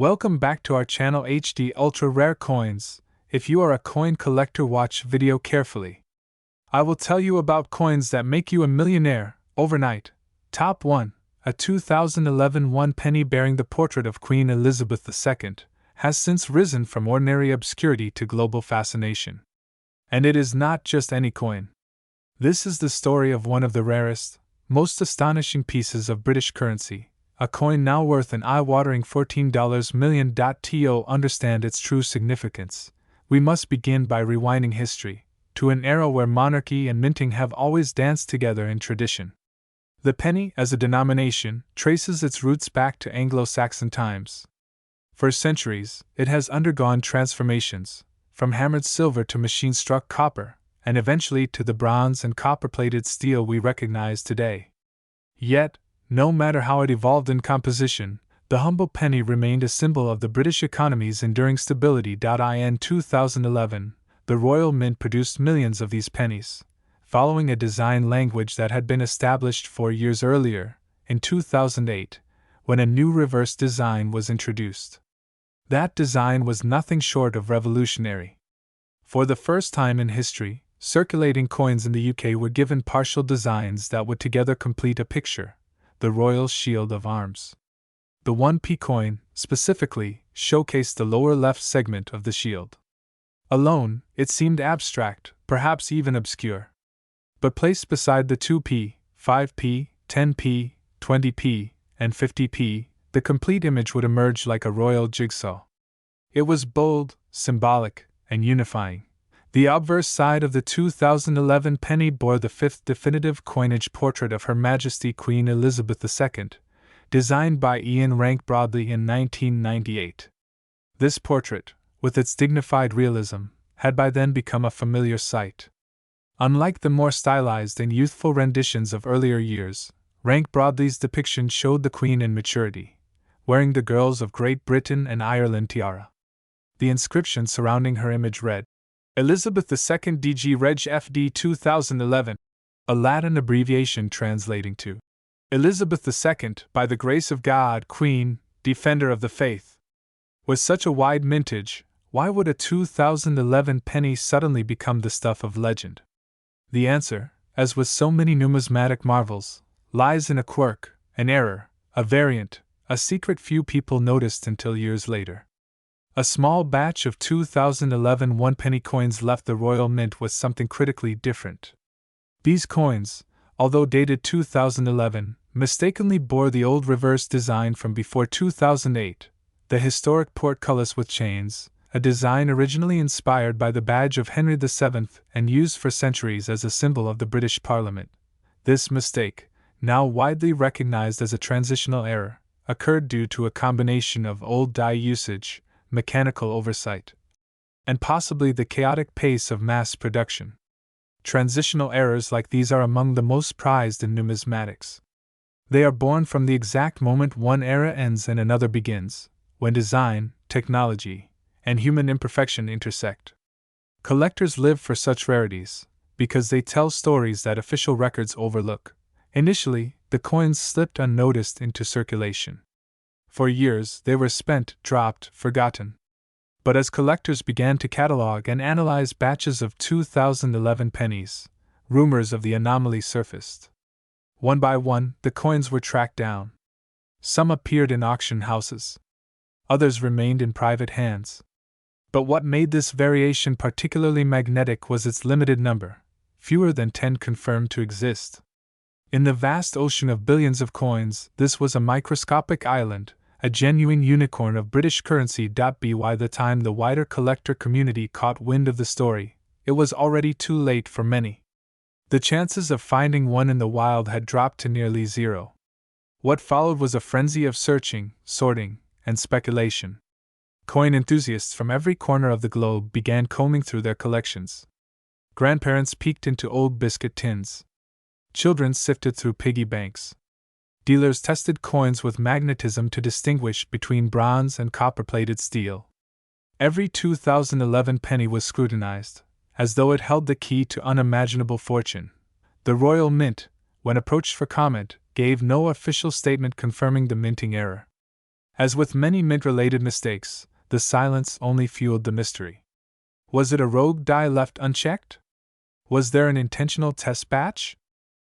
Welcome back to our channel HD Ultra Rare Coins. If you are a coin collector, watch video carefully. I will tell you about coins that make you a millionaire overnight. Top 1. A 2011 1 penny bearing the portrait of Queen Elizabeth II has since risen from ordinary obscurity to global fascination. And it is not just any coin. This is the story of one of the rarest, most astonishing pieces of British currency, a coin now worth an eye-watering $14 million. To understand its true significance, we must begin by rewinding history, to an era where monarchy and minting have always danced together in tradition. The penny, as a denomination, traces its roots back to Anglo-Saxon times. For centuries, it has undergone transformations, from hammered silver to machine-struck copper, and eventually to the bronze and copper-plated steel we recognize today. Yet, no matter how it evolved in composition, the humble penny remained a symbol of the British economy's enduring stability. In 2011, the Royal Mint produced millions of these pennies, following a design language that had been established 4 years earlier, in 2008, when a new reverse design was introduced. That design was nothing short of revolutionary. For the first time in history, circulating coins in the UK were given partial designs that would together complete a picture, the Royal Shield of Arms. The 1p coin, specifically, showcased the lower left segment of the shield. Alone, it seemed abstract, perhaps even obscure. But placed beside the 2p, 5p, 10p, 20p, and 50p, the complete image would emerge like a royal jigsaw. It was bold, symbolic, and unifying. The obverse side of the 2011 penny bore the fifth definitive coinage portrait of Her Majesty Queen Elizabeth II, designed by Ian Rank Broadley in 1998. This portrait, with its dignified realism, had by then become a familiar sight. Unlike the more stylized and youthful renditions of earlier years, Rank Broadley's depiction showed the Queen in maturity, wearing the girls of Great Britain and Ireland tiara. The inscription surrounding her image read, Elizabeth II DG Reg FD 2011, a Latin abbreviation translating to Elizabeth II, by the grace of God, Queen, Defender of the Faith. With such a wide mintage, why would a 2011 penny suddenly become the stuff of legend? The answer, as with so many numismatic marvels, lies in a quirk, an error, a variant, a secret few people noticed until years later. A small batch of 2011 1-penny coins left the Royal Mint with something critically different. These coins, although dated 2011, mistakenly bore the old reverse design from before 2008, the historic portcullis with chains, a design originally inspired by the badge of Henry VII and used for centuries as a symbol of the British Parliament. This mistake, now widely recognized as a transitional error, occurred due to a combination of old die usage, mechanical oversight, and possibly the chaotic pace of mass production. Transitional errors like these are among the most prized in numismatics. They are born from the exact moment one era ends and another begins, when design, technology, and human imperfection intersect. Collectors live for such rarities, because they tell stories that official records overlook. Initially, the coins slipped unnoticed into circulation. For years, they were spent, dropped, forgotten. But as collectors began to catalog and analyze batches of 2011 pennies, rumors of the anomaly surfaced. One by one, the coins were tracked down. Some appeared in auction houses. Others remained in private hands. But what made this variation particularly magnetic was its limited number, fewer than 10 confirmed to exist. In the vast ocean of billions of coins, this was a microscopic island, a genuine unicorn of British currency. By the time the wider collector community caught wind of the story, it was already too late for many. The chances of finding one in the wild had dropped to nearly zero. What followed was a frenzy of searching, sorting, and speculation. Coin enthusiasts from every corner of the globe began combing through their collections. Grandparents peeked into old biscuit tins. Children sifted through piggy banks. Dealers tested coins with magnetism to distinguish between bronze and copper-plated steel. Every 2011 penny was scrutinized, as though it held the key to unimaginable fortune. The Royal Mint, when approached for comment, gave no official statement confirming the minting error. As with many mint-related mistakes, the silence only fueled the mystery. Was it a rogue die left unchecked? Was there an intentional test batch?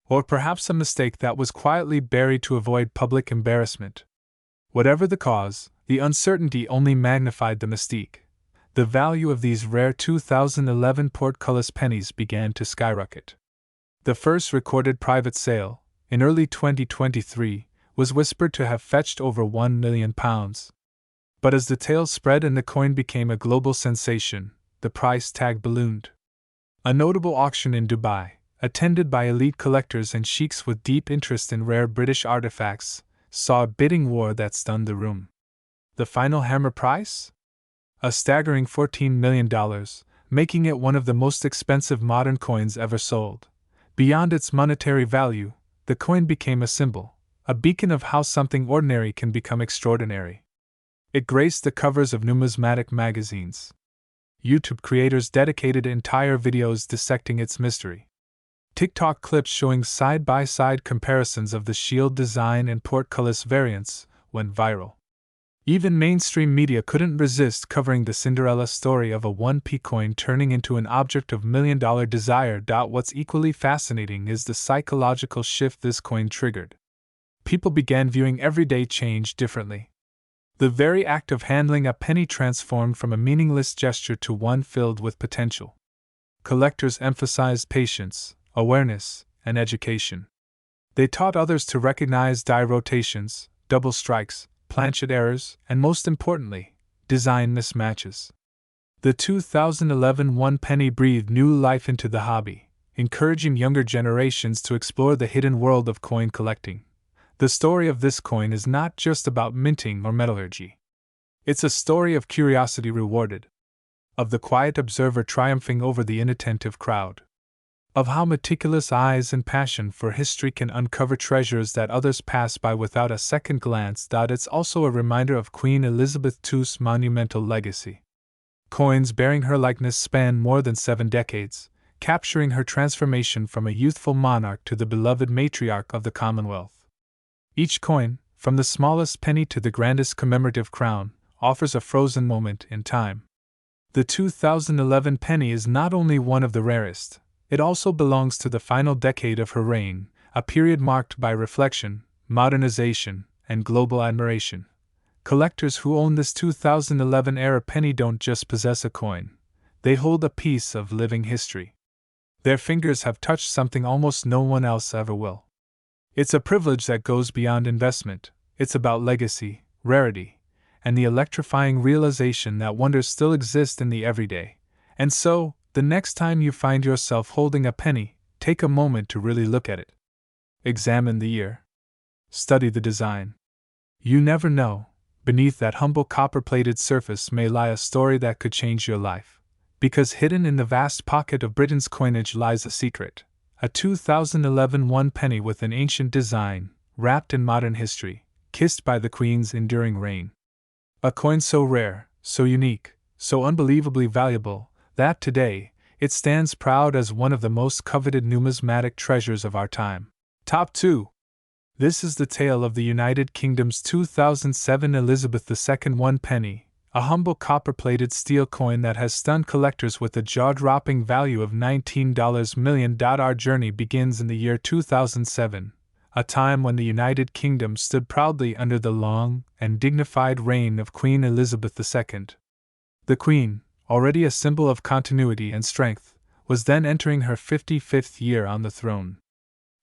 Or perhaps a mistake that was quietly buried to avoid public embarrassment? Whatever the cause, the uncertainty only magnified the mystique. The value of these rare 2011 portcullis pennies began to skyrocket. The first recorded private sale, in early 2023, was whispered to have fetched over £1 million. But as the tale spread and the coin became a global sensation, the price tag ballooned. A notable auction in Dubai, attended by elite collectors and sheiks with deep interest in rare British artifacts, saw a bidding war that stunned the room. The final hammer price? A staggering $14 million, making it one of the most expensive modern coins ever sold. Beyond its monetary value, the coin became a symbol, a beacon of how something ordinary can become extraordinary. It graced the covers of numismatic magazines. YouTube creators dedicated entire videos dissecting its mystery. TikTok clips showing side-by-side comparisons of the shield design and portcullis variants went viral. Even mainstream media couldn't resist covering the Cinderella story of a 1p coin turning into an object of million-dollar desire. What's equally fascinating is the psychological shift this coin triggered. People began viewing everyday change differently. The very act of handling a penny transformed from a meaningless gesture to one filled with potential. Collectors emphasized patience, awareness, and education. They taught others to recognize die rotations, double strikes, planchet errors, and most importantly, design mismatches. The 2011 one penny breathed new life into the hobby, encouraging younger generations to explore the hidden world of coin collecting. The story of this coin is not just about minting or metallurgy. It's a story of curiosity rewarded, of the quiet observer triumphing over the inattentive crowd, of how meticulous eyes and passion for history can uncover treasures that others pass by without a second glance. It's also a reminder of Queen Elizabeth II's monumental legacy. Coins bearing her likeness span more than 7 decades, capturing her transformation from a youthful monarch to the beloved matriarch of the Commonwealth. Each coin, from the smallest penny to the grandest commemorative crown, offers a frozen moment in time. The 2011 penny is not only one of the rarest, it also belongs to the final decade of her reign, a period marked by reflection, modernization, and global admiration. Collectors who own this 2011-era penny don't just possess a coin, they hold a piece of living history. Their fingers have touched something almost no one else ever will. It's a privilege that goes beyond investment. It's about legacy, rarity, and the electrifying realization that wonders still exist in the everyday. And so, the next time you find yourself holding a penny, take a moment to really look at it. Examine the year. Study the design. You never know, beneath that humble copper-plated surface may lie a story that could change your life. Because hidden in the vast pocket of Britain's coinage lies a secret. A 2011 one penny with an ancient design, wrapped in modern history, kissed by the Queen's enduring reign. A coin so rare, so unique, so unbelievably valuable, that today, it stands proud as one of the most coveted numismatic treasures of our time. Top 2. This is the tale of the United Kingdom's 2007 Elizabeth II one penny, a humble copper-plated steel coin that has stunned collectors with a jaw-dropping value of $19 million. Our journey begins in the year 2007, a time when the United Kingdom stood proudly under the long and dignified reign of Queen Elizabeth II. The Queen, already a symbol of continuity and strength, was then entering her 55th year on the throne.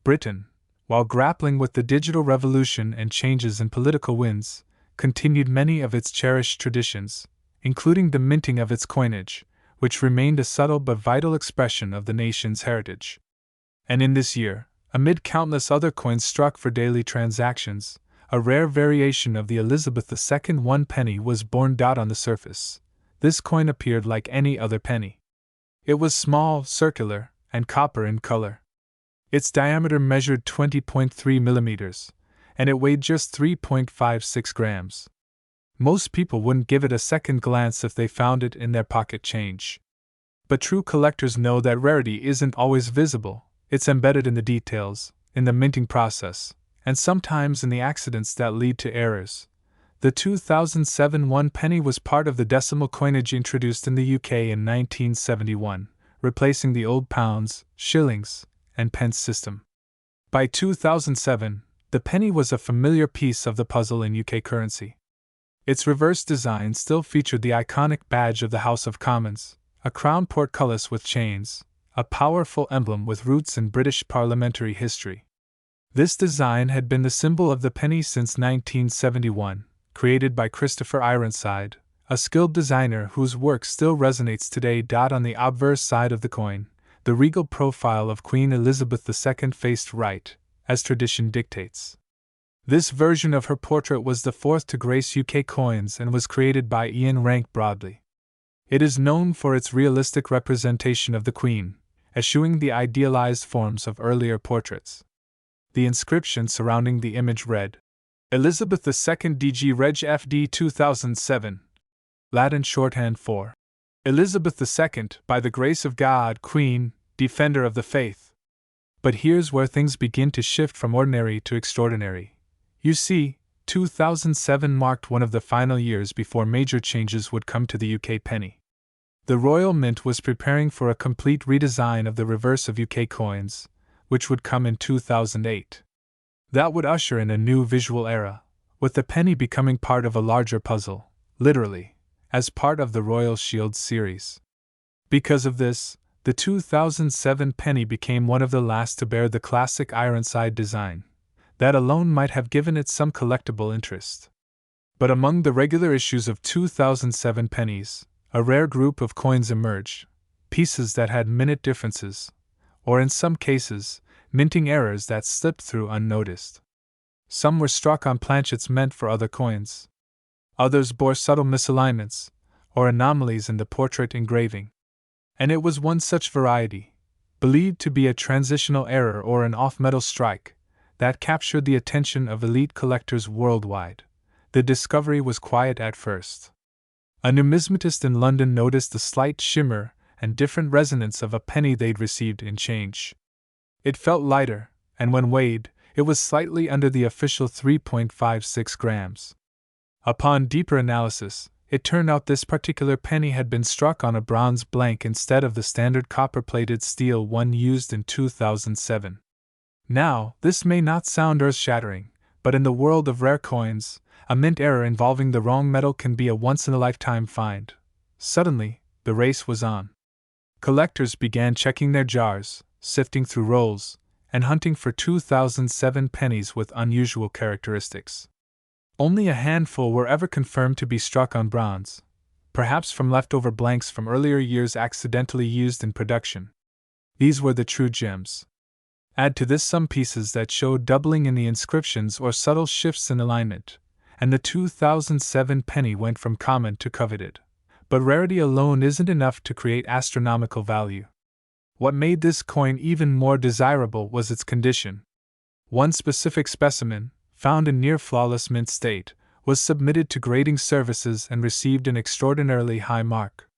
Britain, while grappling with the digital revolution and changes in political winds, continued many of its cherished traditions, including the minting of its coinage, which remained a subtle but vital expression of the nation's heritage. And in this year, amid countless other coins struck for daily transactions, a rare variation of the Elizabeth II one penny was born. On the surface, this coin appeared like any other penny. It was small, circular, and copper in color. Its diameter measured 20.3 millimeters, and it weighed just 3.56 grams. Most people wouldn't give it a second glance if they found it in their pocket change. But true collectors know that rarity isn't always visible. It's embedded in the details, in the minting process, and sometimes in the accidents that lead to errors. The 2007 one penny was part of the decimal coinage introduced in the UK in 1971, replacing the old pounds, shillings, and pence system. By 2007, the penny was a familiar piece of the puzzle in UK currency. Its reverse design still featured the iconic badge of the House of Commons, a crown portcullis with chains, a powerful emblem with roots in British parliamentary history. This design had been the symbol of the penny since 1971, created by Christopher Ironside, a skilled designer whose work still resonates today. On the obverse side of the coin, the regal profile of Queen Elizabeth II faced right, as tradition dictates. This version of her portrait was the fourth to grace UK coins and was created by Ian Rank Broadley. It is known for its realistic representation of the Queen, eschewing the idealized forms of earlier portraits. The inscription surrounding the image read, Elizabeth II DG Reg FD 2007. Latin shorthand for Elizabeth II, by the grace of God, Queen, Defender of the Faith. But here's where things begin to shift from ordinary to extraordinary. You see, 2007 marked one of the final years before major changes would come to the UK penny. The Royal Mint was preparing for a complete redesign of the reverse of UK coins, which would come in 2008. That would usher in a new visual era, with the penny becoming part of a larger puzzle, literally, as part of the Royal Shield series. Because of this, the 2007 penny became one of the last to bear the classic Ironside design. That alone might have given it some collectible interest. But among the regular issues of 2007 pennies, a rare group of coins emerged, pieces that had minute differences, or in some cases, minting errors that slipped through unnoticed. Some were struck on planchets meant for other coins. Others bore subtle misalignments, or anomalies in the portrait engraving. And it was one such variety, believed to be a transitional error or an off-metal strike, that captured the attention of elite collectors worldwide. The discovery was quiet at first. A numismatist in London noticed the slight shimmer and different resonance of a penny they'd received in change. It felt lighter, and when weighed, it was slightly under the official 3.56 grams. Upon deeper analysis, it turned out this particular penny had been struck on a bronze blank instead of the standard copper-plated steel one used in 2007. Now, this may not sound earth-shattering, but in the world of rare coins, a mint error involving the wrong metal can be a once-in-a-lifetime find. Suddenly, the race was on. Collectors began checking their jars, sifting through rolls, and hunting for 2007 pennies with unusual characteristics. Only a handful were ever confirmed to be struck on bronze, perhaps from leftover blanks from earlier years accidentally used in production. These were the true gems. Add to this some pieces that showed doubling in the inscriptions or subtle shifts in alignment, and the 2007 penny went from common to coveted. But rarity alone isn't enough to create astronomical value. What made this coin even more desirable was its condition. One specific specimen, found in near-flawless mint state, was submitted to grading services and received an extraordinarily high mark.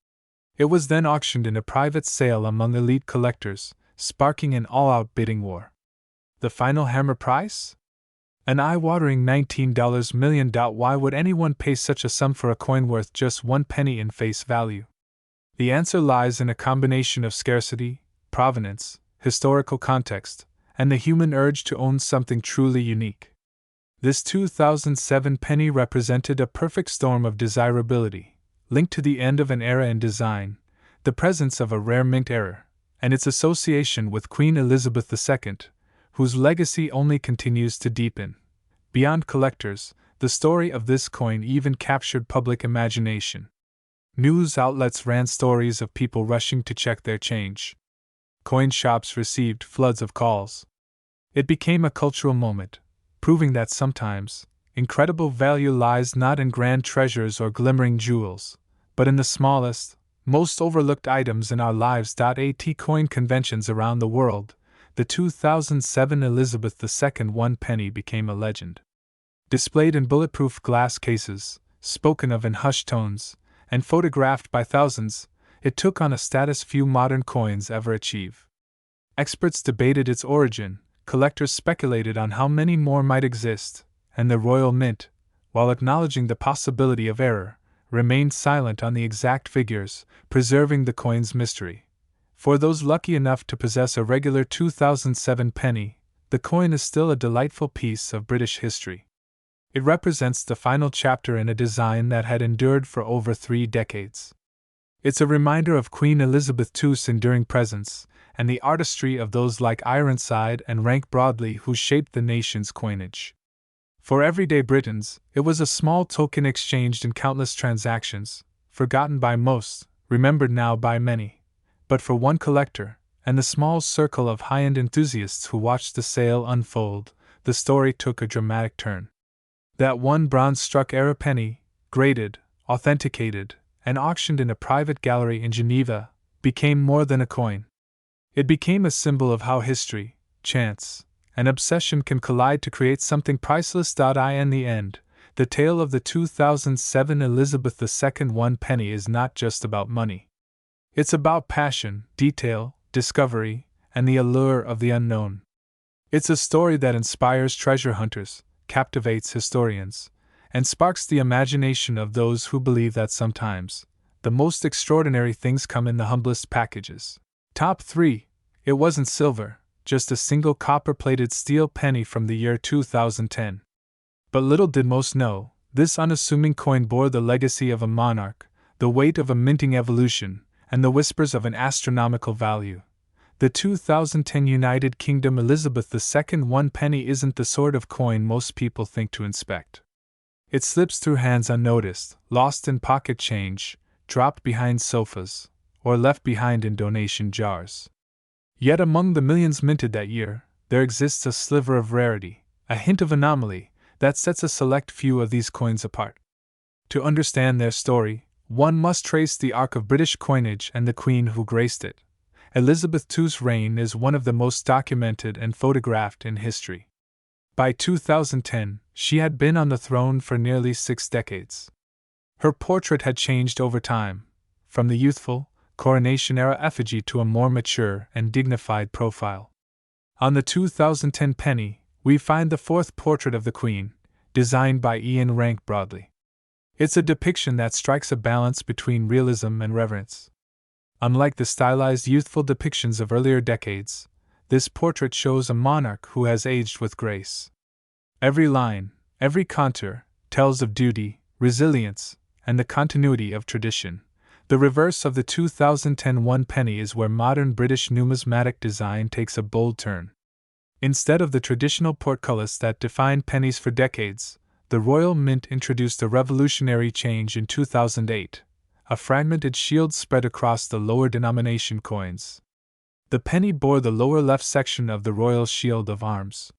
It was then auctioned in a private sale among elite collectors, sparking an all-out bidding war. The final hammer price? An eye-watering $19 million. Why would anyone pay such a sum for a coin worth just 1 penny in face value? The answer lies in a combination of scarcity, provenance, historical context, and the human urge to own something truly unique. This 2007 penny represented a perfect storm of desirability, linked to the end of an era in design, the presence of a rare mint error, and its association with Queen Elizabeth II, whose legacy only continues to deepen. Beyond collectors, the story of this coin even captured public imagination. News outlets ran stories of people rushing to check their change. Coin shops received floods of calls. It became a cultural moment, proving that sometimes, incredible value lies not in grand treasures or glimmering jewels, but in the smallest, most overlooked items in our lives. At coin conventions around the world, the 2007 Elizabeth II 1 penny became a legend. Displayed in bulletproof glass cases, spoken of in hushed tones, and photographed by thousands, it took on a status few modern coins ever achieve. Experts debated its origin, collectors speculated on how many more might exist, and the Royal Mint, while acknowledging the possibility of error, remained silent on the exact figures, preserving the coin's mystery. For those lucky enough to possess a regular 2007 penny, the coin is still a delightful piece of British history. It represents the final chapter in a design that had endured for over 3 decades. It's a reminder of Queen Elizabeth II's enduring presence, and the artistry of those like Ironside and Rank Broadley who shaped the nation's coinage. For everyday Britons, it was a small token exchanged in countless transactions, forgotten by most, remembered now by many. But for one collector, and the small circle of high-end enthusiasts who watched the sale unfold, the story took a dramatic turn. That one bronze-struck era penny, graded, authenticated, and auctioned in a private gallery in Geneva, became more than a coin. It became a symbol of how history, chance, and obsession can collide to create something priceless. In the end, the tale of the 2007 Elizabeth II 1 penny is not just about money. It's about passion, detail, discovery, and the allure of the unknown. It's a story that inspires treasure hunters, captivates historians, and sparks the imagination of those who believe that sometimes the most extraordinary things come in the humblest packages. Top 3. It wasn't silver, just a single copper-plated steel penny from the year 2010. But little did most know, this unassuming coin bore the legacy of a monarch, the weight of a minting evolution, and the whispers of an astronomical value. The 2010 United Kingdom Elizabeth II 1 penny isn't the sort of coin most people think to inspect. It slips through hands unnoticed, lost in pocket change, dropped behind sofas, or left behind in donation jars. Yet among the millions minted that year, there exists a sliver of rarity, a hint of anomaly, that sets a select few of these coins apart. To understand their story, one must trace the arc of British coinage and the queen who graced it. Elizabeth II's reign is one of the most documented and photographed in history. By 2010, she had been on the throne for nearly 6 decades. Her portrait had changed over time, from the youthful, coronation-era effigy to a more mature and dignified profile. On the 2010 penny, we find the 4th portrait of the Queen, designed by Ian Rank Broadley. It's a depiction that strikes a balance between realism and reverence. Unlike the stylized youthful depictions of earlier decades, this portrait shows a monarch who has aged with grace. Every line, every contour, tells of duty, resilience, and the continuity of tradition. The reverse of the 2010 1 penny is where modern British numismatic design takes a bold turn. Instead of the traditional portcullis that defined pennies for decades, the Royal Mint introduced a revolutionary change in 2008, a fragmented shield spread across the lower denomination coins. The penny bore the lower left section of the Royal Shield of Arms.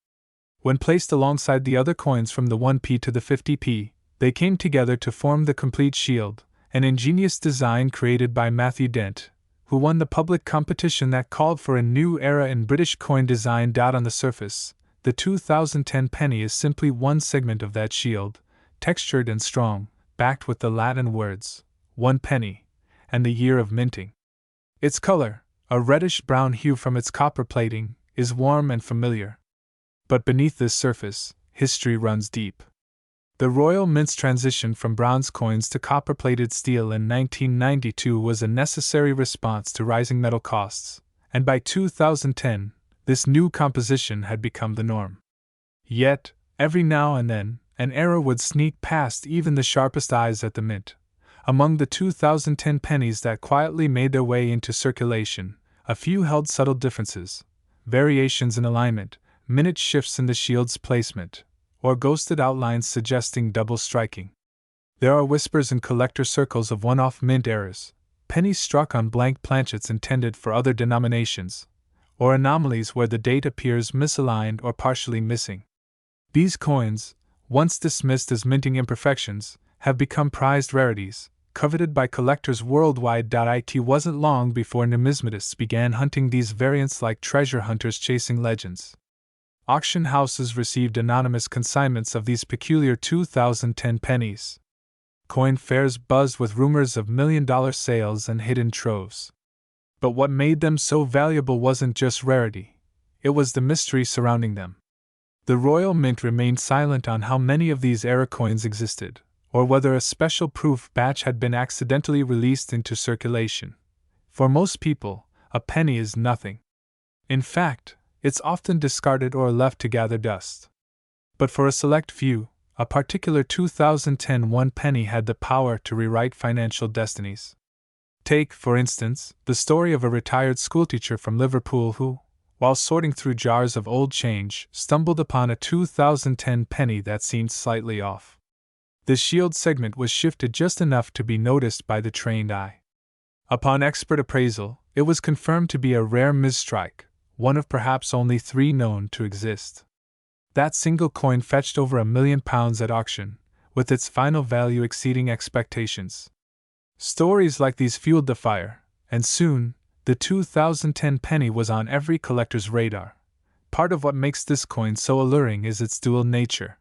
When placed alongside the other coins from the 1p to the 50p, they came together to form the complete shield, an ingenious design created by Matthew Dent, who won the public competition that called for a new era in British coin design. On the surface, the 2010 penny is simply one segment of that shield, textured and strong, backed with the Latin words, 1 penny, and the year of minting. Its color, a reddish-brown hue from its copper plating, is warm and familiar. But beneath this surface, history runs deep. The Royal Mint's transition from bronze coins to copper-plated steel in 1992 was a necessary response to rising metal costs, and by 2010, this new composition had become the norm. Yet, every now and then, an error would sneak past even the sharpest eyes at the Mint. Among the 2010 pennies that quietly made their way into circulation, a few held subtle differences, variations in alignment, minute shifts in the shield's placement, or ghosted outlines suggesting double striking. There are whispers in collector circles of one-off mint errors, pennies struck on blank planchets intended for other denominations, or anomalies where the date appears misaligned or partially missing. These coins, once dismissed as minting imperfections, have become prized rarities, coveted by collectors worldwide. It wasn't long before numismatists began hunting these variants like treasure hunters chasing legends. Auction houses received anonymous consignments of these peculiar 2010 pennies. Coin fairs buzzed with rumors of million-dollar sales and hidden troves. But what made them so valuable wasn't just rarity, it was the mystery surrounding them. The Royal Mint remained silent on how many of these error coins existed, or whether a special proof batch had been accidentally released into circulation. For most people, a penny is nothing. In fact, it's often discarded or left to gather dust. But for a select few, a particular 2010 one penny had the power to rewrite financial destinies. Take, for instance, the story of a retired schoolteacher from Liverpool who, while sorting through jars of old change, stumbled upon a 2010 penny that seemed slightly off. The shield segment was shifted just enough to be noticed by the trained eye. Upon expert appraisal, it was confirmed to be a rare misstrike, one of perhaps only 3 known to exist. That single coin fetched over £1 million at auction, with its final value exceeding expectations. Stories like these fueled the fire, and soon, the 2010 penny was on every collector's radar. Part of what makes this coin so alluring is its dual nature.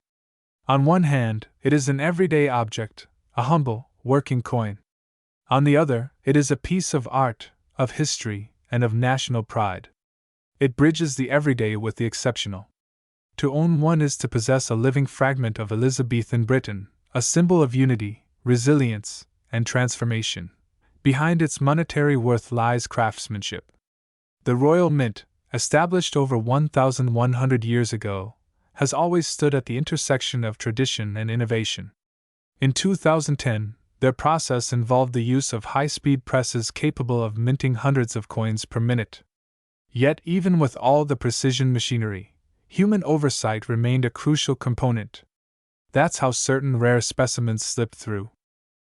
On one hand, it is an everyday object, a humble, working coin. On the other, it is a piece of art, of history, and of national pride. It bridges the everyday with the exceptional. To own one is to possess a living fragment of Elizabethan Britain, a symbol of unity, resilience, and transformation. Behind its monetary worth lies craftsmanship. The Royal Mint, established over 1,100 years ago, has always stood at the intersection of tradition and innovation. In 2010, their process involved the use of high-speed presses capable of minting hundreds of coins per minute. Yet even with all the precision machinery, human oversight remained a crucial component. That's how certain rare specimens slipped through.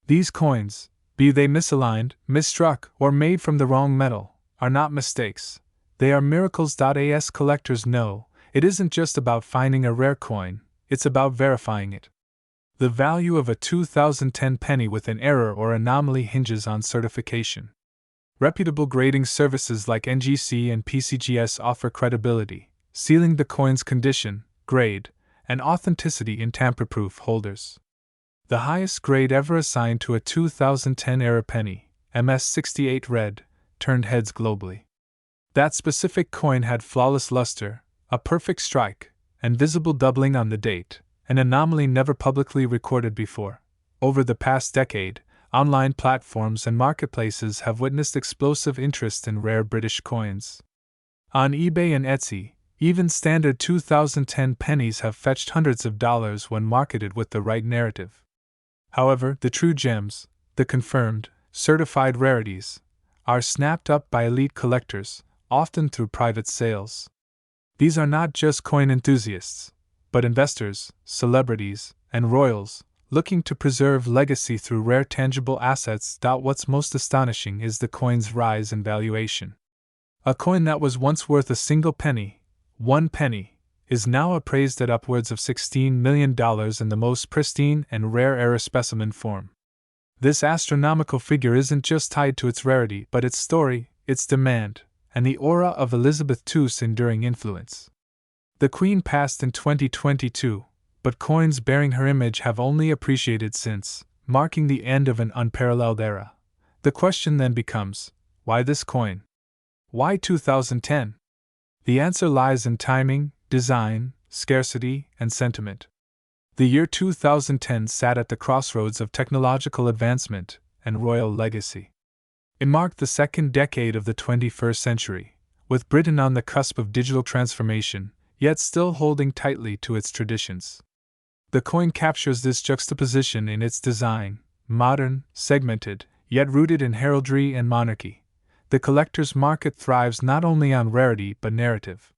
These coins, be they misaligned, misstruck, or made from the wrong metal, are not mistakes. They are miracles. As collectors know, it isn't just about finding a rare coin, it's about verifying it. The value of a 2010 penny with an error or anomaly hinges on certification. Reputable grading services like NGC and PCGS offer credibility, sealing the coin's condition, grade, and authenticity in tamper-proof holders. The highest grade ever assigned to a 2010 error penny, MS68 Red, turned heads globally. That specific coin had flawless luster, a perfect strike, and visible doubling on the date, an anomaly never publicly recorded before. Over the past decade, online platforms and marketplaces have witnessed explosive interest in rare British coins. On eBay and Etsy, even standard 2010 pennies have fetched hundreds of dollars when marketed with the right narrative. However, the true gems, the confirmed, certified rarities, are snapped up by elite collectors, often through private sales. These are not just coin enthusiasts, but investors, celebrities, and royals, looking to preserve legacy through rare tangible assets. What's most astonishing is the coin's rise in valuation. A coin that was once worth a single penny, 1 penny, is now appraised at upwards of $16 million in the most pristine and rare error specimen form. This astronomical figure isn't just tied to its rarity but its story, its demand, and the aura of Elizabeth II's enduring influence. The Queen passed in 2022, but coins bearing her image have only appreciated since, marking the end of an unparalleled era. The question then becomes, why this coin? Why 2010? The answer lies in timing, design, scarcity, and sentiment. The year 2010 sat at the crossroads of technological advancement and royal legacy. It marked the second decade of the 21st century, with Britain on the cusp of digital transformation, yet still holding tightly to its traditions. The coin captures this juxtaposition in its design, modern, segmented, yet rooted in heraldry and monarchy. The collector's market thrives not only on rarity but narrative.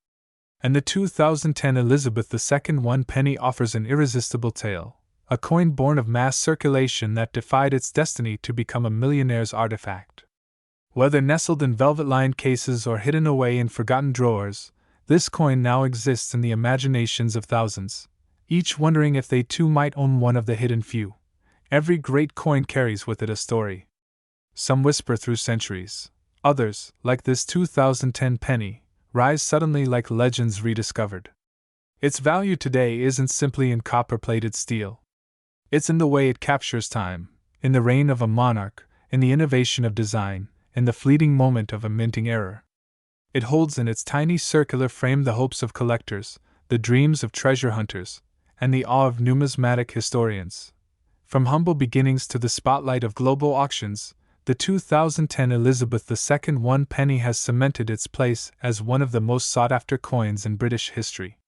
And the 2010 Elizabeth II 1 penny offers an irresistible tale, a coin born of mass circulation that defied its destiny to become a millionaire's artifact. Whether nestled in velvet-lined cases or hidden away in forgotten drawers, this coin now exists in the imaginations of thousands, each wondering if they too might own one of the hidden few. Every great coin carries with it a story. Some whisper through centuries. Others, like this 2010 penny, rise suddenly like legends rediscovered. Its value today isn't simply in copper-plated steel. It's in the way it captures time, in the reign of a monarch, in the innovation of design, in the fleeting moment of a minting error. It holds in its tiny circular frame the hopes of collectors, the dreams of treasure hunters, and the awe of numismatic historians. From humble beginnings to the spotlight of global auctions, the 2010 Elizabeth II 1 penny has cemented its place as one of the most sought-after coins in British history.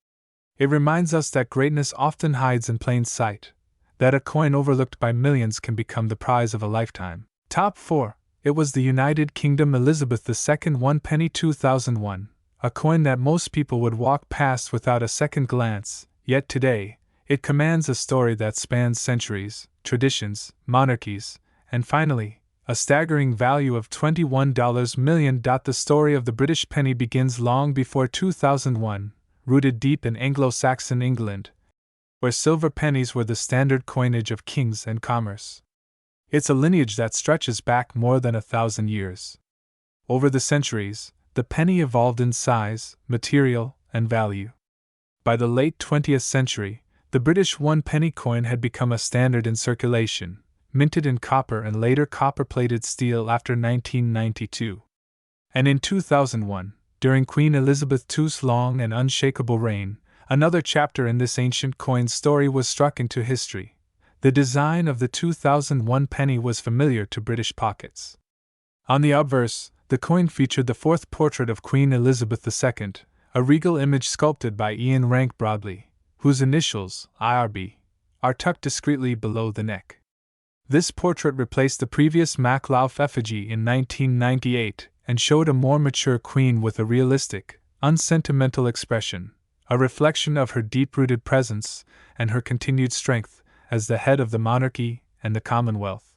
It reminds us that greatness often hides in plain sight, that a coin overlooked by millions can become the prize of a lifetime. Top 4. It was the United Kingdom Elizabeth II 1 penny 2001, a coin that most people would walk past without a second glance, yet today, it commands a story that spans centuries, traditions, monarchies, and finally, a staggering value of $21 million. The story of the British penny begins long before 2001, rooted deep in Anglo-Saxon England, where silver pennies were the standard coinage of kings and commerce. It's a lineage that stretches back more than 1,000 years. Over the centuries, the penny evolved in size, material, and value. By the late 20th century, the British 1 penny coin had become a standard in circulation, minted in copper and later copper-plated steel after 1992. And in 2001, during Queen Elizabeth II's long and unshakable reign, another chapter in this ancient coin's story was struck into history. The design of the 2001 penny was familiar to British pockets. On the obverse, the coin featured the fourth portrait of Queen Elizabeth II, a regal image sculpted by Ian Rank Broadley, whose initials, IRB, are tucked discreetly below the neck. This portrait replaced the previous Maklauf effigy in 1998 and showed a more mature queen with a realistic, unsentimental expression, a reflection of her deep-rooted presence and her continued strength as the head of the monarchy and the Commonwealth.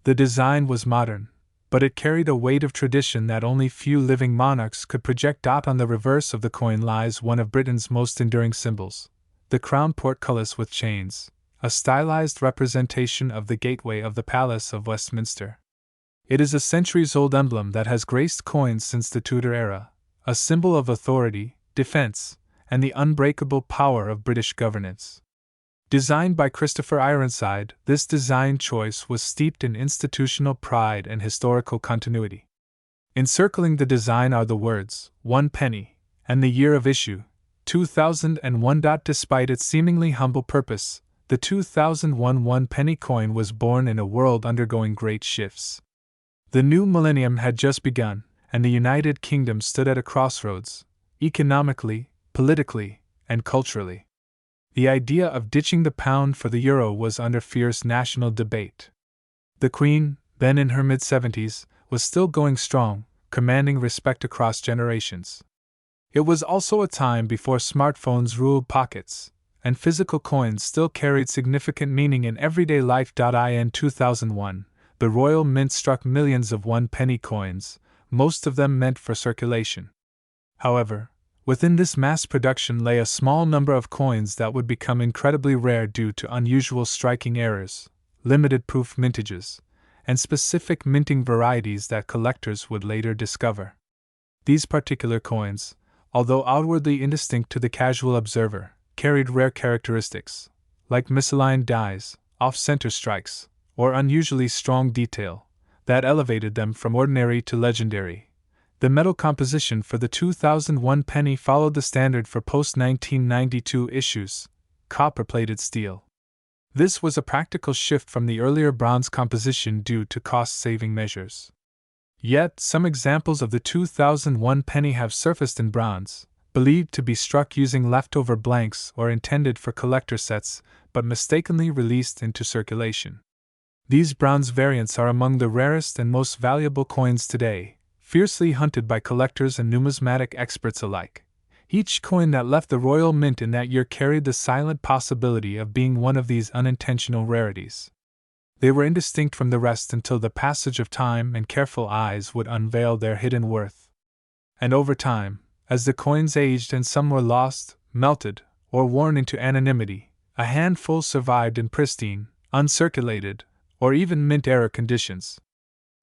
The design was modern, but it carried a weight of tradition that only few living monarchs could project. On the reverse of the coin lies one of Britain's most enduring symbols, the crown portcullis with chains, a stylized representation of the gateway of the Palace of Westminster. It is a centuries-old emblem that has graced coins since the Tudor era, a symbol of authority, defense, and the unbreakable power of British governance. Designed by Christopher Ironside, this design choice was steeped in institutional pride and historical continuity. Encircling the design are the words, 1 penny, and the year of issue, 2001. Despite its seemingly humble purpose, the 2001 1 penny coin was born in a world undergoing great shifts. The new millennium had just begun, and the United Kingdom stood at a crossroads, economically, politically, and culturally. The idea of ditching the pound for the euro was under fierce national debate. The Queen, then in her mid-70s, was still going strong, commanding respect across generations. It was also a time before smartphones ruled pockets, and physical coins still carried significant meaning in everyday life. In 2001, the Royal Mint struck millions of 1 penny coins, most of them meant for circulation. However, within this mass production lay a small number of coins that would become incredibly rare due to unusual striking errors, limited proof mintages, and specific minting varieties that collectors would later discover. These particular coins, although outwardly indistinct to the casual observer, carried rare characteristics, like misaligned dies, off-center strikes, or unusually strong detail, that elevated them from ordinary to legendary. The metal composition for the 2001 penny followed the standard for post-1992 issues, copper-plated steel. This was a practical shift from the earlier bronze composition due to cost-saving measures. Yet, some examples of the 2001 penny have surfaced in bronze, believed to be struck using leftover blanks or intended for collector sets, but mistakenly released into circulation. These bronze variants are among the rarest and most valuable coins today, fiercely hunted by collectors and numismatic experts alike. Each coin that left the Royal Mint in that year carried the silent possibility of being one of these unintentional rarities. They were indistinct from the rest until the passage of time and careful eyes would unveil their hidden worth. And over time, as the coins aged and some were lost, melted, or worn into anonymity, a handful survived in pristine, uncirculated, or even mint-era conditions.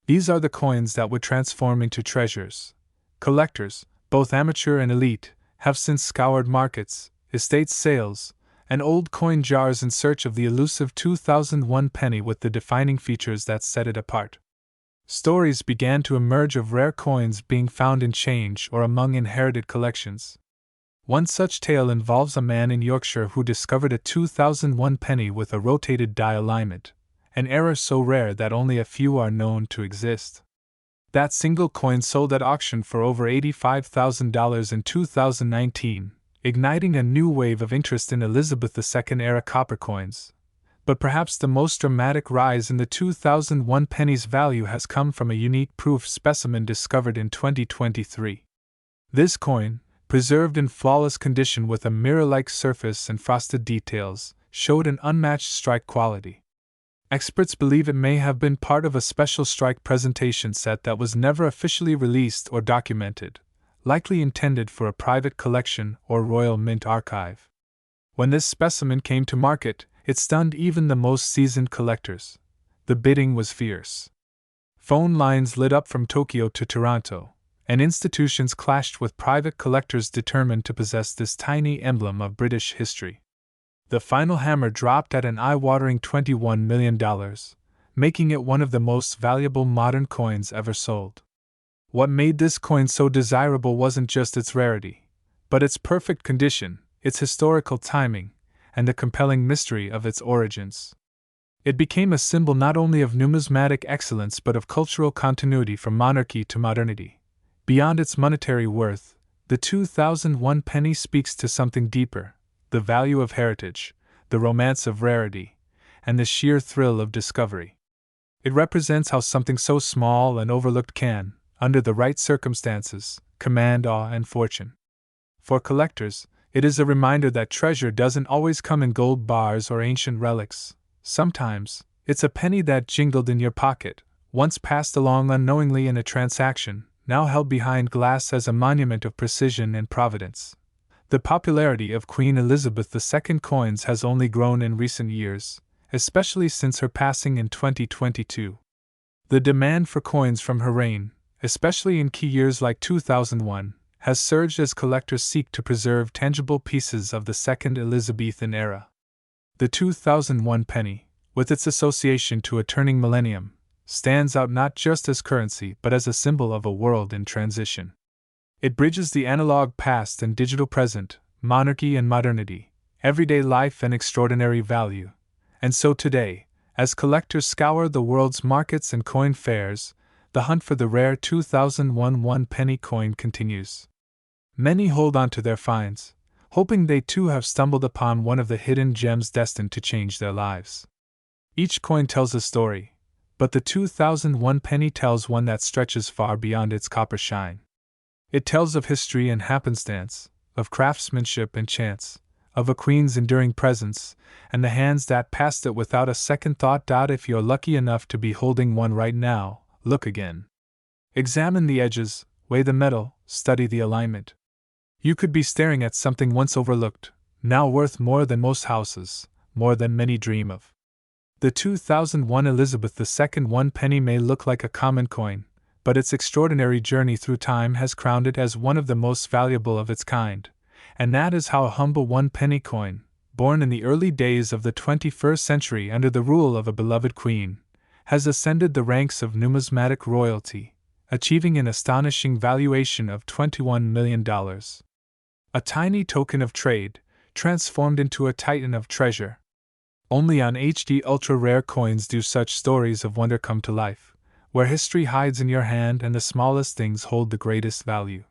These are the coins that would transform into treasures. Collectors, both amateur and elite, have since scoured markets, estate sales, and old coin jars in search of the elusive 2001 penny with the defining features that set it apart. Stories began to emerge of rare coins being found in change or among inherited collections. One such tale involves a man in Yorkshire who discovered a 2001 penny with a rotated die alignment, an error so rare that only a few are known to exist. That single coin sold at auction for over $85,000 in 2019, igniting a new wave of interest in Elizabeth II-era copper coins. But perhaps the most dramatic rise in the 2001 penny's value has come from a unique proof specimen discovered in 2023. This coin, preserved in flawless condition with a mirror-like surface and frosted details, showed an unmatched strike quality. Experts believe it may have been part of a special strike presentation set that was never officially released or documented, likely intended for a private collection or Royal Mint archive. When this specimen came to market, it stunned even the most seasoned collectors. The bidding was fierce. Phone lines lit up from Tokyo to Toronto, and institutions clashed with private collectors determined to possess this tiny emblem of British history. The final hammer dropped at an eye-watering $21 million, making it one of the most valuable modern coins ever sold. What made this coin so desirable wasn't just its rarity, but its perfect condition, its historical timing, and the compelling mystery of its origins. It became a symbol not only of numismatic excellence but of cultural continuity from monarchy to modernity. Beyond its monetary worth, the 2001 penny speaks to something deeper: the value of heritage, the romance of rarity, and the sheer thrill of discovery. It represents how something so small and overlooked can, under the right circumstances, command awe and fortune. For collectors, it is a reminder that treasure doesn't always come in gold bars or ancient relics. Sometimes, it's a penny that jingled in your pocket, once passed along unknowingly in a transaction, now held behind glass as a monument of precision and providence. The popularity of Queen Elizabeth II coins has only grown in recent years, especially since her passing in 2022. The demand for coins from her reign, especially in key years like 2001, has surged as collectors seek to preserve tangible pieces of the Second Elizabethan era. The 2001 penny, with its association to a turning millennium, stands out not just as currency but as a symbol of a world in transition. It bridges the analog past and digital present, monarchy and modernity, everyday life and extraordinary value. And so today, as collectors scour the world's markets and coin fairs, the hunt for the rare 2001 one-penny coin continues. Many hold on to their finds, hoping they too have stumbled upon one of the hidden gems destined to change their lives. Each coin tells a story, but the 2001 penny tells one that stretches far beyond its copper shine. It tells of history and happenstance, of craftsmanship and chance, of a queen's enduring presence, and the hands that passed it without a second thought. If you're lucky enough to be holding one right now, look again. Examine the edges, weigh the metal, study the alignment. You could be staring at something once overlooked, now worth more than most houses, more than many dream of. The 2001 Elizabeth II one penny may look like a common coin, but its extraordinary journey through time has crowned it as one of the most valuable of its kind, and that is how a humble one-penny coin, born in the early days of the 21st century under the rule of a beloved queen, has ascended the ranks of numismatic royalty, achieving an astonishing valuation of $21 million. A tiny token of trade, transformed into a titan of treasure. Only on HD Ultra Rare Coins do such stories of wonder come to life, where history hides in your hand and the smallest things hold the greatest value.